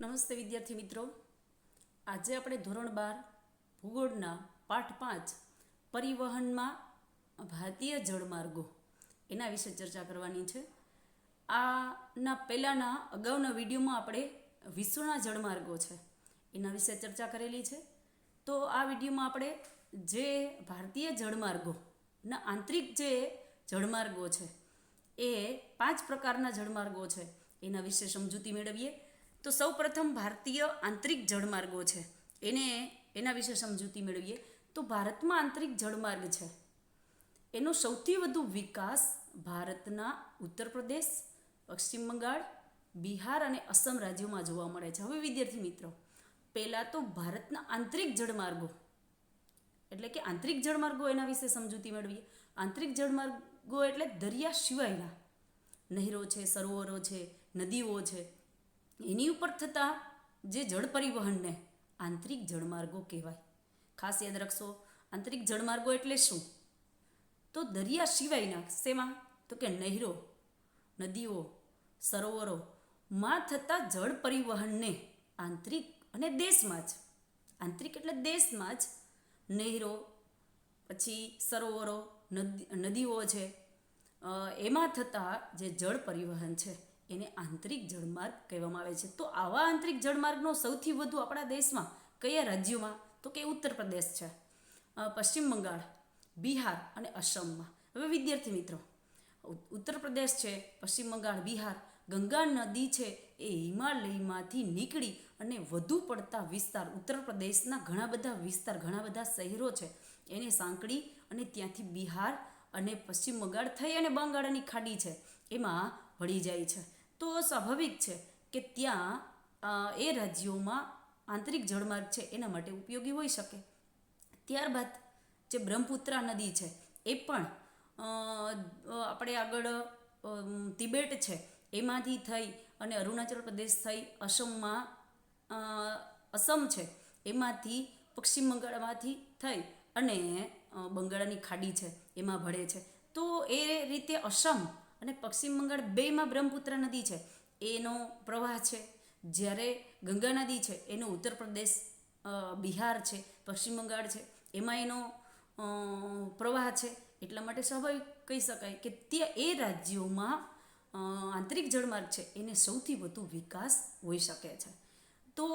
નમસ્તે વિદ્યાર્થી મિત્રો, આજે આપણે ધોરણ 12 ભૂગોળના પાઠ 5 પરિવહનમાં ભારતીય જળમાર્ગો એના વિશે ચર્ચા કરવાની છે. આના અગાઉના વિડીયોમાં આપણે વિશ્વના જળમાર્ગો છે એના વિશે ચર્ચા કરેલી છે. તો આ વિડીયોમાં આપણે જે ભારતીય જળમાર્ગોના આંતરિક જે જળમાર્ગો છે એ 5 પ્રકારના જળમાર્ગો છે એના વિશે સમજૂતી મેળવીએ. તો સૌ પ્રથમ ભારતીય આંતરિક જળમાર્ગો છે એના વિશે સમજૂતી મેળવીએ. તો ભારતમાં આંતરિક જળમાર્ગ છે એનો સૌથી વધુ વિકાસ ભારતના ઉત્તર પ્રદેશ, પશ્ચિમ બંગાળ, બિહાર અને અસમ રાજ્યોમાં જોવા મળે છે. હવે વિદ્યાર્થી મિત્રો, પહેલાં તો ભારતના આંતરિક જળમાર્ગો એટલે કે આંતરિક જળમાર્ગો એના વિશે સમજૂતી મેળવીએ. આંતરિક જળમાર્ગો એટલે દરિયા સિવાયના નહેરો છે, સરોવરો છે, નદીઓ છે, એની ઉપર થતા જે જળ પરિવહનને આંતરિક જળમાર્ગો કહેવાય. ખાસ યાદ રાખશો, આંતરિક જળમાર્ગો એટલે શું? તો દરિયા સિવાયના શેમાં? તો કે નહેરો, નદીઓ, સરોવરોમાં થતા જળ પરિવહનને આંતરિક અને દેશમાં જ, આંતરિક એટલે દેશમાં જ નહેરો, પછી સરોવરો, નદીઓ છે, એમાં થતા જે જળ પરિવહન છે એને આંતરિક જળમાર્ગ કહેવામાં આવે છે. તો આવા આંતરિક જળમાર્ગનો સૌથી વધુ આપણા દેશમાં કયા રાજ્યોમાં? તો કે ઉત્તર પ્રદેશ છે, પશ્ચિમ બંગાળ, બિહાર અને અસમમાં. હવે વિદ્યાર્થી મિત્રો, ઉત્તર પ્રદેશ છે, પશ્ચિમ બંગાળ, બિહાર, ગંગા નદી છે એ હિમાલયમાંથી નીકળી અને વધુ પડતા વિસ્તાર, ઉત્તર પ્રદેશના ઘણા બધા વિસ્તાર, ઘણા બધા શહેરો છે એને સાંકળી અને ત્યાંથી બિહાર અને પશ્ચિમ બંગાળ થઈ અને બંગાળની ખાડી છે એમાં ભળી જાય છે. તો સ્વાભાવિક છે કે ત્યાં એ રાજ્યોમાં આંતરિક જળમાર્ગ છે એના માટે ઉપયોગી હોઈ શકે. ત્યારબાદ જે બ્રહ્મપુત્રા નદી છે એ પણ આપણે આગળ તિબેટ છે એમાંથી થઈ અને અરુણાચલ પ્રદેશ થઈ અસમમાં, અસમ છે એમાંથી પશ્ચિમ બંગાળમાંથી થઈ અને બંગાળની ખાડી છે એમાં ભળે છે. તો એ રીતે અસમ અને પશ્ચિમ બંગાળ બેમાં બ્રહ્મપુત્રા નદી છે એનો પ્રવાહ છે, જ્યારે ગંગા નદી છે એનો ઉત્તર પ્રદેશ, બિહાર છે, પશ્ચિમ બંગાળ છે એમાં એનો પ્રવાહ છે. એટલા માટે સ્વાભાવિક કહી શકાય કે ત્યાં એ રાજ્યોમાં આંતરિક જળમાર્ગ છે એને સૌથી વધુ વિકાસ હોઈ શકે છે. તો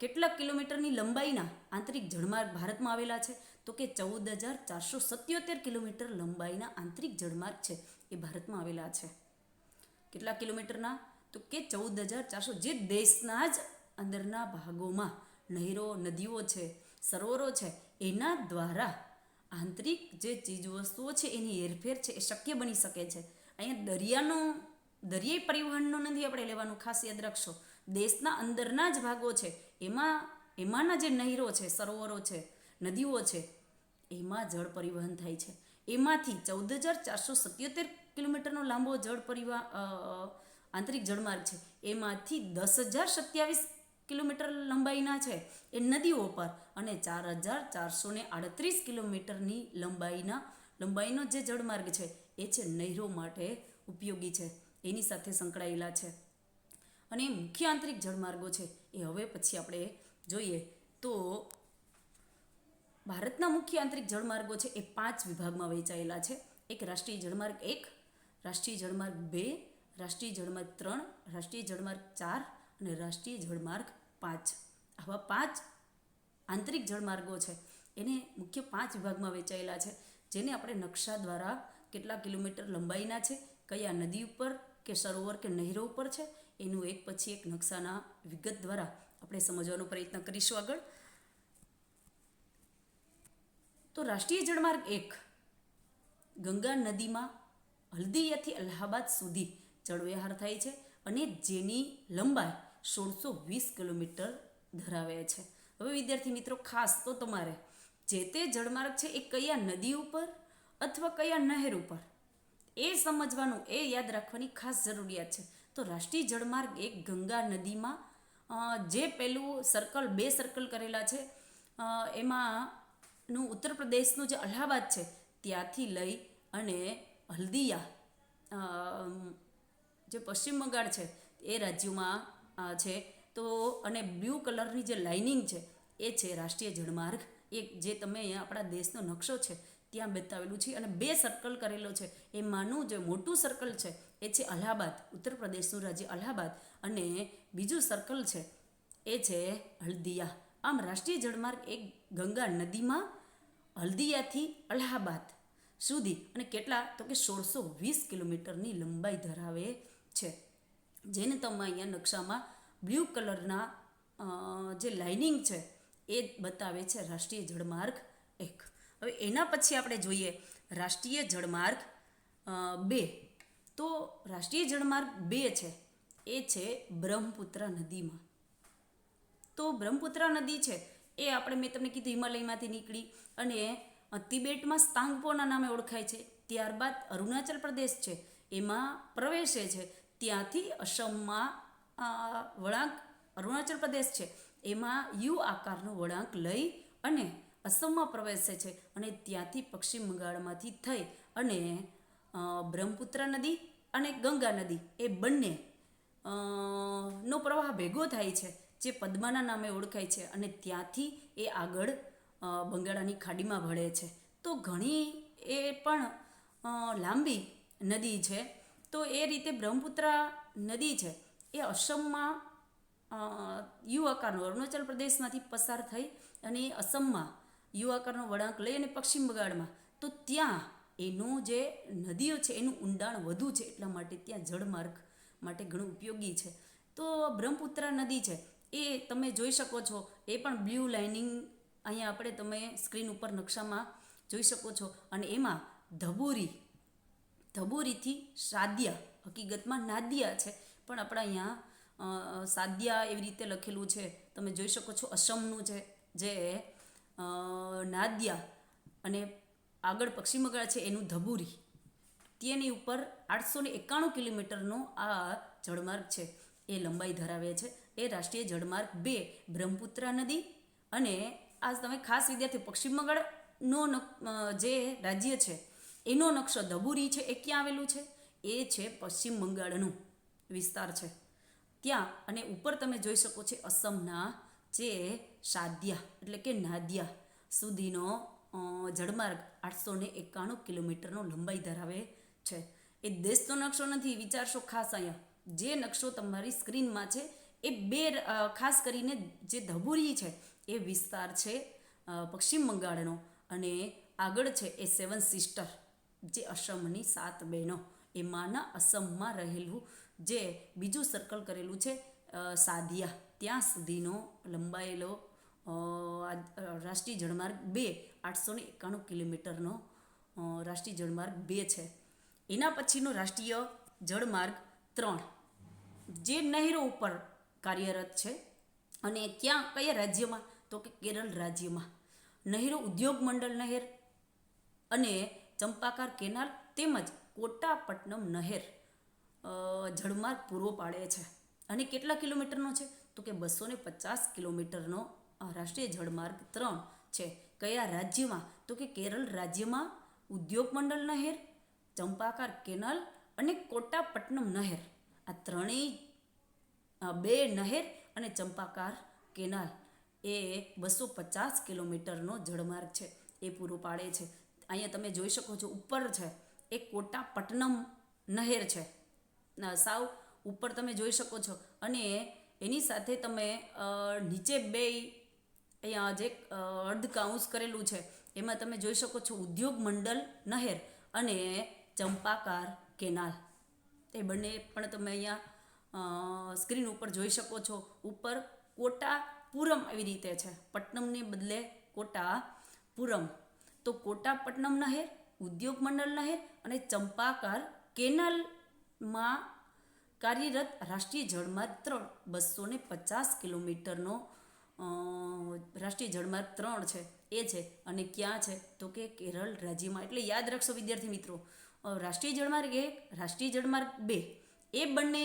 કેટલા કિલોમીટરની લંબાઈના આંતરિક જળમાર્ગ ભારતમાં આવેલા છે? તો કે 14,477 કિલોમીટર લંબાઈના આંતરિક જળમાર્ગ છે એ ભારતમાં આવેલા છે. કેટલા કિલોમીટરના? તો કે 14,400, જે દેશના જ અંદરના ભાગોમાં નહેરો, નદીઓ છે, સરોવરો છે એના દ્વારા આંતરિક જે ચીજવસ્તુઓ છે એની હેરફેર છે એ શક્ય બની શકે છે. અહીંયા દરિયાઈ પરિવહનનો નથી આપણે લેવાનું, ખાસ યાદ રાખશો. દેશના અંદરના જ ભાગો છે એમાંના જે નહેરો છે, સરોવરો છે, નદીઓ છે એમાં જળ પરિવહન થાય છે. એમાંથી 14,477 કિલોમીટરનો લાંબો આંતરિક જળમાર્ગ છે એમાંથી 10,027 કિલોમીટર લંબાઈના છે એ નદીઓ પર અને 4,438 કિલોમીટરની લંબાઈનો જે જળમાર્ગ છે એ છે નહેરો માટે ઉપયોગી છે, એની સાથે સંકળાયેલા છે. અને મુખ્ય આંતરિક જળમાર્ગો છે એ હવે પછી આપણે જોઈએ. તો ભારતના મુખ્ય આંતરિક જળમાર્ગો છે એ 5 વિભાગમાં વહેંચાયેલા છે. એક રાષ્ટ્રીય જળમાર્ગ 1, રાષ્ટ્રીય જળમાર્ગ 2, રાષ્ટ્રીય જળમાર્ગ 3, રાષ્ટ્રીય જળમાર્ગ 4 અને રાષ્ટ્રીય જળમાર્ગ 5. આવા 5 આંતરિક જળમાર્ગો છે એને મુખ્ય 5 વિભાગમાં વહેંચાયેલા છે, જેને આપણે નકશા દ્વારા કેટલા કિલોમીટર લંબાઈના છે, કયા નદી ઉપર કે સરોવર કે નહેરો ઉપર છે એનું એક પછી એક નકશાના વિગત દ્વારા આપણે સમજવાનો પ્રયત્ન કરીશું આગળ. તો રાષ્ટ્રીય જળમાર્ગ 1 ગંગા નદીમાં હલ્દીયાથી અલ્હાબાદ સુધી જળવ્યવહાર થાય છે અને જેની લંબાઈ 1620 કિલોમીટર ધરાવે છે. હવે વિદ્યાર્થી મિત્રો, ખાસ તો તમારે જે તે જળમાર્ગ છે એ કયા નદી ઉપર અથવા કયા નહેર ઉપર એ સમજવાનું, એ યાદ રાખવાની ખાસ જરૂરિયાત છે. તો રાષ્ટ્રીય જળમાર્ગ 1 ગંગા નદીમાં જે પેલું બે સર્કલ કરેલા છે એમાંનું ઉત્તર પ્રદેશનું જે અલ્હાબાદ છે ત્યાંથી લઈ અને હલ્દીયા જે પશ્ચિમ બંગાળ છે એ રાજ્યોમાં છે તો અને બ્લુ કલરની જે લાઇનિંગ છે એ છે રાષ્ટ્રીય જળમાર્ગ એક, જે તમે અહીંયા આપણા દેશનો નકશો છે ત્યાં બતાવેલું છે. અને 2 સર્કલ કરેલો છે. એમાંનું જે મોટું સર્કલ છે એ છે અલ્હાબાદ, ઉત્તર પ્રદેશનું રાજ્ય અલ્હાબાદ, અને બીજું સર્કલ છે એ છે હલ્દિયા. આમ રાષ્ટ્રીય જળમાર્ગ એક ગંગા નદીમાં હલ્દિયાથી અલ્હાબાદ સુધી, અને કેટલા તો કે 1620 કિલોમીટરની લંબાઈ ધરાવે છે, જેને તમે અહીંયા નકશામાં બ્લુ કલરના જે લાઇનિંગ છે એ બતાવે છે રાષ્ટ્રીય જળમાર્ગ 1. હવે એના પછી આપણે જોઈએ રાષ્ટ્રીય જળમાર્ગ 2. તો રાષ્ટ્રીય જળમાર્ગ 2 છે એ છે બ્રહ્મપુત્રા નદીમાં. તો બ્રહ્મપુત્રા નદી છે એ આપણે, મેં તમને કીધું, હિમાલયમાંથી નીકળી અને તિબેટમાં સ્તાંગપોના નામે ઓળખાય છે. ત્યારબાદ અરુણાચલ પ્રદેશ છે એમાં પ્રવેશે છે. ત્યાંથી અસમમાં વળાંક, અરુણાચલ પ્રદેશ છે એમાં યુ આકારનો વળાંક લઈ અને અસમમાં પ્રવેશે છે. અને ત્યાંથી પશ્ચિમ બંગાળમાંથી થઈ અને બ્રહ્મપુત્રા નદી અને ગંગા નદી એ બંને નો પ્રવાહ ભેગો થાય છે, જે પદ્માના નામે ઓળખાય છે. અને ત્યાંથી એ આગળ બંગાળાની ખાડીમાં ભળે છે. તો ઘણી એ પણ લાંબી નદી છે. તો એ રીતે બ્રહ્મપુત્રા નદી છે એ અસમમાં યુ આકારનો, અરુણાચલ પ્રદેશમાંથી પસાર થઈ અને અસમમાં યુ આકારનો વળાંક લઈ અને પશ્ચિમ બંગાળમાં, તો ત્યાં એનું જે નદીઓ છે એનું ઊંડાણ વધુ છે, એટલા માટે ત્યાં જળમાર્ગ માટે ઘણું ઉપયોગી છે. તો બ્રહ્મપુત્રા નદી છે એ તમે જોઈ શકો છો, એ પણ બ્લુ લાઇનિંગ અહીંયા આપણે તમે સ્ક્રીન ઉપર નકશામાં જોઈ શકો છો. અને એમાં ધબુરીથી સાદિયા, હકીકતમાં નાદિયા છે પણ આપણે અહીંયા સાદિયા એવી રીતે લખેલું છે, તમે જોઈ શકો છો. અસમનું છે જે નાદિયા અને આગળ પશ્ચિમ બંગાળ છે એનું ધબુરી, તેની ઉપર 891 કિલોમીટરનો આ જળમાર્ગ છે એ લંબાઈ ધરાવે છે. એ રાષ્ટ્રીય જળમાર્ગ 2 બ્રહ્મપુત્રા નદી. અને આ તમે ખાસ વિદ્યાર્થી, પશ્ચિમ બંગાળનો જે રાજ્ય છે એનો નકશો ધબુરી છે એ ક્યાં આવેલું છે? એ છે પશ્ચિમ બંગાળનું વિસ્તાર છે ત્યાં. અને ઉપર તમે જોઈ શકો છો અસમના જે સાદિયા એટલે કે નાદિયા સુધીનો જળમાર્ગ 891 કિલોમીટરનો લંબાઈ ધરાવે છે. એ દેશનો નકશો નથી, વિચારશો ખાસ. અહીંયા જે નકશો તમારી સ્ક્રીનમાં છે એ 2 ખાસ કરીને જે ધબુરી છે એ વિસ્તાર છે પશ્ચિમ બંગાળનો, અને આગળ છે એ 7 સિસ્ટર જે અસમની 7 બહેનો, એમાંના અસમમાં રહેલું જે બીજું સર્કલ કરેલું છે સાદિયા, ત્યાં સુધીનો લંબાયેલો રાષ્ટ્રીય જળમાર્ગ 2 891 કિલોમીટરનો રાષ્ટ્રીય જળમાર્ગ 2 છે. એના પછીનો રાષ્ટ્રીય જળમાર્ગ 3 જે નહેરો ઉપર કાર્યરત છે. અને ક્યાં, કયા રાજ્યમાં? તો કે કેરળ રાજ્યમાં. નહેરો ઉદ્યોગ મંડળ નહેર અને ચંપાકાર કેનાલ તેમજ કોટાપટ્ટનમ નહેર જળમાર્ગ પૂરો પાડે છે. અને કેટલા કિલોમીટરનો છે? તો કે 250 કિલોમીટરનો રાષ્ટ્રીય જળમાર્ગ 3 છે. કયા રાજ્યમાં? તો કે કેરળ રાજ્યમાં ઉદ્યોગ મંડળ નહેર, ચંપાકાર કેનાલ અને કોટાપટ્ટનમ નહેર, આ ત્રણેય 2 નહેર અને ચંપાકાર કેનાલ એ 250 કિલોમીટરનો જળમાર્ગ છે એ પૂરો પાડે છે. અહીંયા તમે જોઈ શકો છો ઉપર છે એ કોટાપટ્ટનમ નહેર છે, સાવ ઉપર તમે જોઈ શકો છો. અને એની સાથે તમે નીચે 2 અહીંયા જે અર્ધ કાઉન્સ કરેલું છે એમાં તમે જોઈ શકો છો ઉદ્યોગ મંડળ નહેર અને ચંપાકાર કેનાલ, એ બંને પણ તમે અહીંયા સ્ક્રીન ઉપર જોઈ શકો છો. ઉપર કોટાપુરમ એવી રીતે છે, પટ્ટનમને બદલે કોટાપુરમ. તો કોટાપટ્ટનમ નહેર, ઉદ્યોગ મંડળ નહેર અને ચંપાકાર કેનાલમાં કાર્યરત રાષ્ટ્રીય જળમાર્ગ 3 250 કિલોમીટરનો રાષ્ટ્રીય જળમાર્ગ 3 છે એ છે. અને ક્યાં છે? તો કે કેરળ રાજ્યમાં. એટલે યાદ રાખશો વિદ્યાર્થી મિત્રો, રાષ્ટ્રીય જળમાર્ગ 1, રાષ્ટ્રીય જળમાર્ગ 2 એ બંને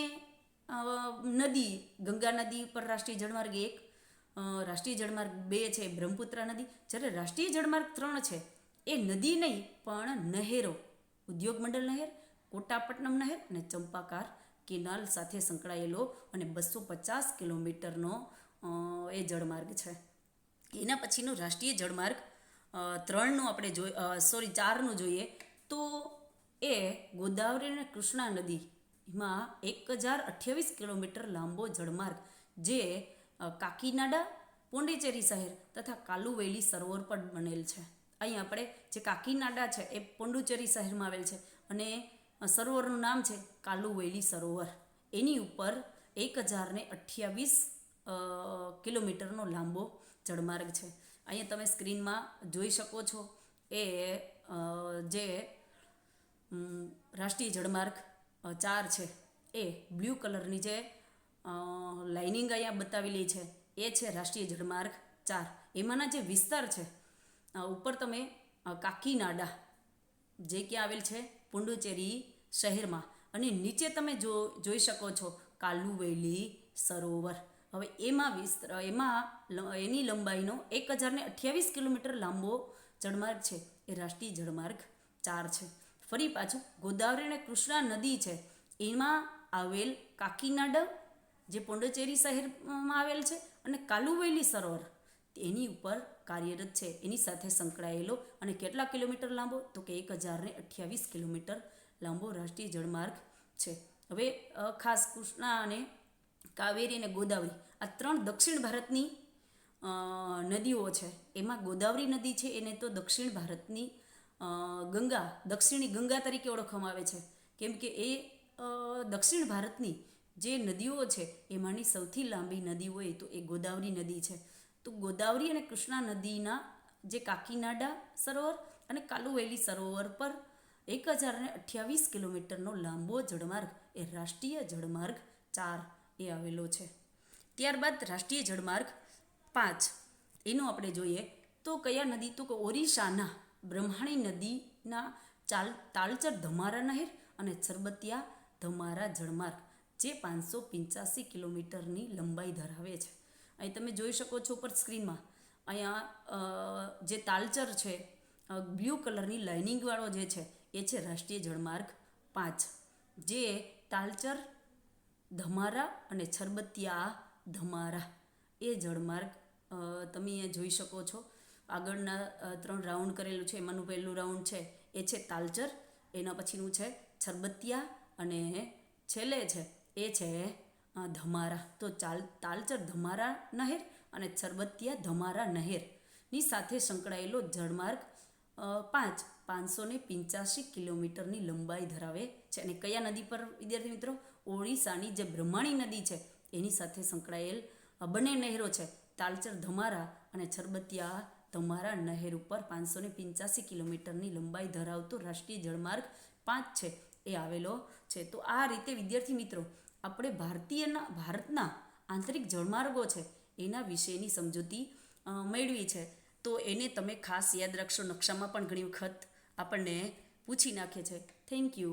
નદી, ગંગા નદી પર રાષ્ટ્રીય જળમાર્ગ 1, રાષ્ટ્રીય જળમાર્ગ 2 છે બ્રહ્મપુત્રા નદી. જ્યારે રાષ્ટ્રીય જળમાર્ગ 3 છે એ નદી નહીં પણ નહેરો, ઉદ્યોગ મંડળ નહેર, કોટાપટ્ટનમ નહેર અને ચંપાકાર કેનાલ સાથે સંકળાયેલો અને 250 કિલોમીટરનો એ જળમાર્ગ છે. એના પછીનો રાષ્ટ્રીય જળમાર્ગ 3નું આપણે 4નું જોઈએ તો એ ગોદાવરી અને કૃષ્ણા નદીમાં 1028 કિલોમીટર લાંબો જળમાર્ગ જે કાકીનાડા, પોંડિચેરી શહેર તથા કાલુવેલી સરોવર પર બનેલ છે. અહીં આપણે જે કાકીનાડા છે એ પોંડિચેરી શહેરમાં આવેલ છે અને સરોવરનું નામ છે કાલુવેલી સરોવર. એની ઉપર 1028 કિલોમીટરનો લાંબો જળમાર્ગ છે. અહીંયા તમે સ્ક્રીનમાં જોઈ શકો છો એ જે રાષ્ટ્રીય જળમાર્ગ 4 છે એ બ્લુ કલરની જે લાઇનિંગ અહીંયા બતાવેલી છે એ છે રાષ્ટ્રીય જળમાર્ગ 4. એમાંના જે વિસ્તાર છે ઉપર તમે કાકીનાડા જે ક્યાં આવેલ છે પુડુચેરી શહેરમાં અને નીચે તમે જોઈ શકો છો કાલુવેલી સરોવર. હવે એમાં એની લંબાઈનો 1028 કિલોમીટર લાંબો જળમાર્ગ છે એ રાષ્ટ્રીય જળમાર્ગ 4 છે. ફરી પાછું ગોદાવરી અને કૃષ્ણા નદી છે એમાં આવેલ કાકીનાડા જે પોંડિચેરી શહેરમાં આવેલ છે અને કાલુવેલી સરોવર એની ઉપર કાર્યરત છે, એની સાથે સંકળાયેલો અને કેટલા કિલોમીટર લાંબો તો કે 1028 કિલોમીટર લાંબો રાષ્ટ્રીય જળમાર્ગ છે. હવે ખાસ કૃષ્ણા અને કાવેરી અને ગોદાવરી આ 3 દક્ષિણ ભારતની નદીઓ છે. એમાં ગોદાવરી નદી છે એને તો દક્ષિણ ભારતની દક્ષિણી ગંગા તરીકે ઓળખવામાં આવે છે કેમ કે એ દક્ષિણ ભારતની જે નદીઓ છે એમાંની સૌથી લાંબી નદી હોય તો એ ગોદાવરી નદી છે. તો ગોદાવરી અને કૃષ્ણા નદીના જે કાકીનાડા સરોવર અને કાલુવેલી સરોવર પર 1028 કિલોમીટરનો લાંબો જળમાર્ગ એ રાષ્ટ્રીય જળમાર્ગ 4 એ આવેલો છે. ત્યારબાદ રાષ્ટ્રીય જળમાર્ગ 5 એનું આપણે જોઈએ તો કયા નદી તો કે ઓરિસ્સાના બ્રહ્મણી નદીના તાલચર ધમારા નહેર અને સરબતિયા ધમારા જળમાર્ગ જે 585 કિલોમીટરની લંબાઈ ધરાવે છે. અહીં તમે જોઈ શકો છો ઉપર સ્ક્રીનમાં અહીંયા જે તાલચર છે બ્લુ કલરની લાઇનિંગવાળો જે છે એ છે રાષ્ટ્રીય જળમાર્ગ 5 જે તાલચર ધમારા અને છરબતિયા ધમારા એ જળમાર્ગ તમે અહીંયા જોઈ શકો છો. આગળના 3 રાઉન્ડ કરેલું છે એમાંનું પહેલું રાઉન્ડ છે એ છે તાલચર, એના પછીનું છે છરબતિયા અને છેલ્લે છે એ છે ધમારા. તો તાલચર ધમારા નહેર અને છરબતિયા ધમારા નહેરની સાથે સંકળાયેલો જળમાર્ગ 5 585 કિલોમીટરની લંબાઈ ધરાવે છે. અને કયા નદી પર વિદ્યાર્થી મિત્રો? ઓડિશાની જે બ્રહ્મણી નદી છે એની સાથે સંકળાયેલ બંને નહેરો છે તાલચર ધમારા અને છરબતિયા ધમારા નહેર ઉપર 585 કિલોમીટરની લંબાઈ ધરાવતો રાષ્ટ્રીય જળમાર્ગ 5 છે એ આવેલો છે. તો આ રીતે વિદ્યાર્થી મિત્રો આપણે ભારતના આંતરિક જળમાર્ગો છે એના વિશેની સમજૂતી મેળવી છે. તો એને તમે ખાસ યાદ રાખશો. નકશામાં પણ ઘણી વખત આપણને પૂછી નાખે છે. Thank you.